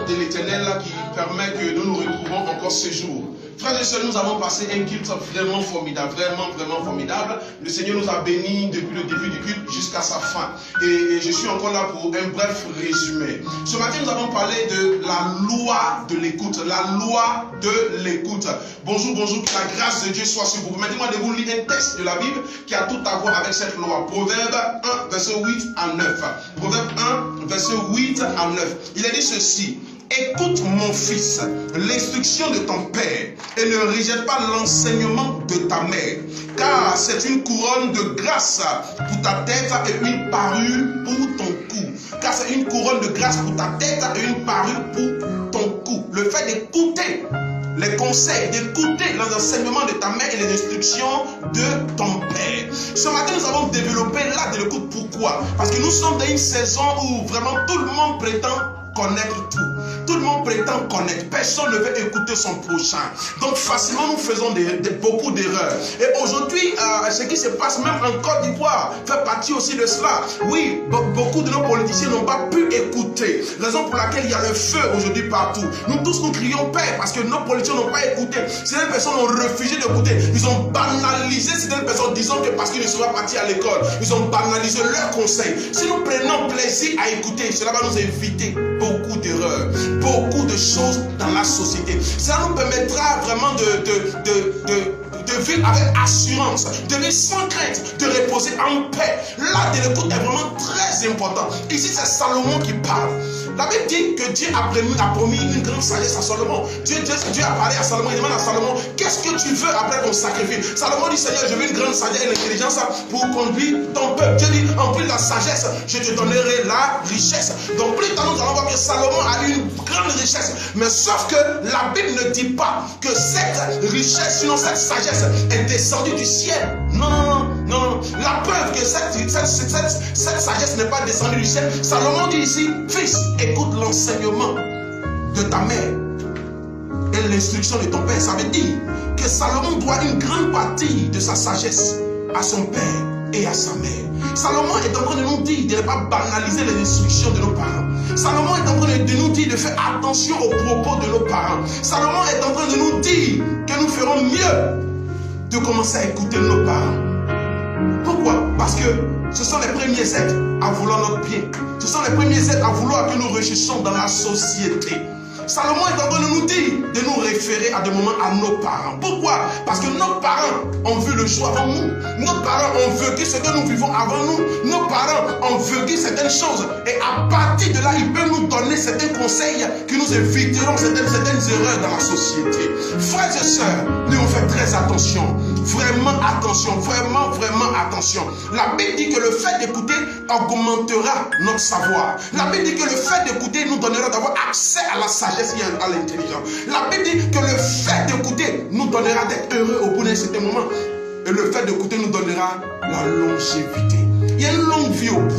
de l'Éternel qui permet que nous nous retrouvons encore ce jour. Frères et sœurs, nous avons passé un culte vraiment formidable, vraiment formidable. Le Seigneur nous a bénis depuis le début du culte jusqu'à sa fin. Et je suis encore là pour un bref résumé. Ce matin, nous avons parlé de la loi de l'écoute. La loi de l'écoute. Bonjour, que la grâce de Dieu soit sur vous. Permettez-moi de vous lire un texte de la Bible qui a tout à voir avec cette loi. Proverbe 1, verset 8 à 9. Proverbe 1, verset 8 à 9. Il a dit ceci. Écoute mon fils, l'instruction de ton père et ne rejette pas l'enseignement de ta mère, car c'est une couronne de grâce pour ta tête et une parure pour ton cou. Car c'est une couronne de grâce pour ta tête et une parure pour ton cou. Le fait d'écouter les conseils, d'écouter les enseignements de ta mère et les instructions de ton père. Ce matin, nous avons développé l'art de l'écoute. Pourquoi? Parce que nous sommes dans une saison où vraiment tout le monde prétend connaître tout. Tout le monde prétend connaître. Personne ne veut écouter son prochain. Donc facilement nous faisons beaucoup d'erreurs. Et aujourd'hui, ce qui se passe même en Côte d'Ivoire fait partie aussi de cela. Oui, beaucoup de nos politiciens n'ont pas pu écouter. Raison pour laquelle il y a le feu aujourd'hui partout. Nous tous nous crions paix parce que nos politiciens n'ont pas écouté. Certaines personnes ont refusé d'écouter. Ils ont banalisé certaines personnes disant que parce qu'ils ne sont pas partis à l'école, ils ont banalisé leurs conseils. Si nous prenons plaisir à écouter, cela va nous éviter beaucoup d'erreurs, beaucoup de choses dans la société. Ça nous permettra vraiment de vivre avec assurance, de vivre sans crainte, de reposer en paix. L'art de l'écoute est vraiment très important. Ici, c'est Salomon qui parle. La Bible dit que Dieu a promis une grande sagesse à Salomon. Dieu a parlé à Salomon, il demande à Salomon, qu'est-ce que tu veux après ton sacrifice? Salomon dit, Seigneur, je veux une grande sagesse et l'intelligence pour conduire ton peuple. Dieu dit, en plus de la sagesse, je te donnerai la richesse. Donc plus tard, nous allons voir que Salomon a eu une grande richesse. Mais sauf que la Bible ne dit pas que cette richesse, sinon cette sagesse, est descendue du ciel. Non. La preuve que cette sagesse n'est pas descendue du ciel, Salomon dit ici, fils, écoute l'enseignement de ta mère et l'instruction de ton père. Ça veut dire que Salomon doit une grande partie de sa sagesse à son père et à sa mère. Salomon est en train de nous dire de ne pas banaliser les instructions de nos parents. Salomon est en train de nous dire de faire attention aux propos de nos parents. Salomon est en train de nous dire que nous ferons mieux de commencer à écouter nos parents. Pourquoi? Parce que ce sont les premiers êtres à vouloir notre bien. Ce sont les premiers êtres à vouloir que nous réussissions dans la société. Salomon est en train de nous dire de nous référer à des moments à nos parents. Pourquoi? Parce que nos parents ont vu le jour avant nous. Nos parents ont vécu ce que nous vivons avant nous. Nos parents ont vécu certaines choses. Et à partir de là, ils peuvent nous donner certains conseils qui nous éviteront certaines erreurs dans la société. Frères et sœurs, nous devons faire très attention. Vraiment attention. Vraiment attention. La Bible dit que le fait d'écouter augmentera notre savoir. La Bible dit que le fait d'écouter nous donnera d'avoir accès à la sagesse et à l'intelligence. La Bible dit que le fait d'écouter nous donnera d'être heureux au bout d'un certain moment. Et le fait d'écouter nous donnera la longévité. Il y a une longue vie au bout.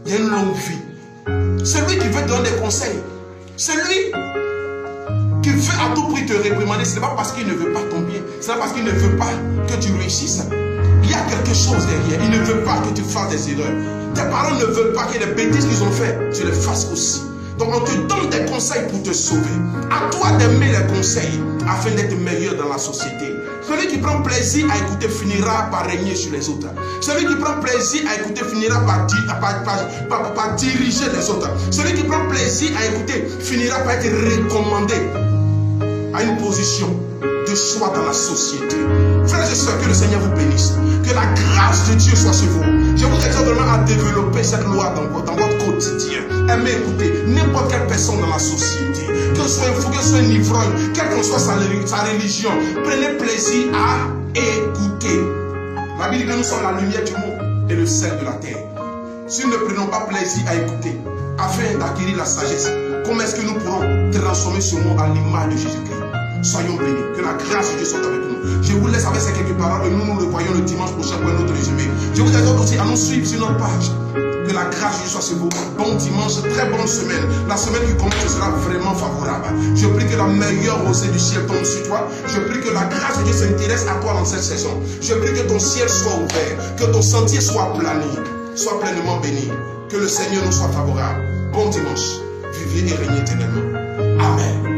Il y a une longue vie. Celui qui veut te donner des conseils, celui qui veut à tout prix te réprimander, ce n'est pas parce qu'il ne veut pas ton bien, ce n'est pas parce qu'il ne veut pas que tu réussisses. Il y a quelque chose derrière. Il ne veut pas que tu fasses des erreurs. Tes parents ne veulent pas que les bêtises qu'ils ont fait, tu les fasses aussi. Donc on te donne des conseils pour te sauver. À toi d'aimer les conseils afin d'être meilleur dans la société. Celui qui prend plaisir à écouter finira par régner sur les autres. Celui qui prend plaisir à écouter finira par diriger les autres. Celui qui prend plaisir à écouter finira par être recommandé à une position de choix dans la société. Frères et sœurs, que le Seigneur vous bénisse. Que la grâce de Dieu soit sur vous. Je vous exhorte vraiment à développer cette loi dans votre quotidien. Aimez écouter n'importe quelle personne dans la société. Que ce soit un fou, que ce soit un ivrogne, quelle que soit sa religion. Prenez plaisir à écouter. La Bible dit que nous sommes la lumière du monde et le sel de la terre. Si nous ne prenons pas plaisir à écouter, afin d'acquérir la sagesse, comment est-ce que nous pourrons transformer ce monde à l'image de Jésus-Christ? Soyons bénis. Que la grâce de Dieu soit avec nous. Je vous laisse avec ces quelques paroles et nous le voyons le dimanche prochain pour un autre résumé. Je vous exhorte aussi à nous suivre sur notre page. Que la grâce de Dieu soit sur vous. Bon dimanche, très bonne semaine. La semaine qui commence sera vraiment favorable. Je prie que la meilleure rosée du ciel tombe sur toi. Je prie que la grâce de Dieu s'intéresse à toi dans cette saison. Je prie que ton ciel soit ouvert. Que ton sentier soit plané. Sois pleinement béni. Que le Seigneur nous soit favorable. Bon dimanche. Vivez et régnez éternellement. Amen.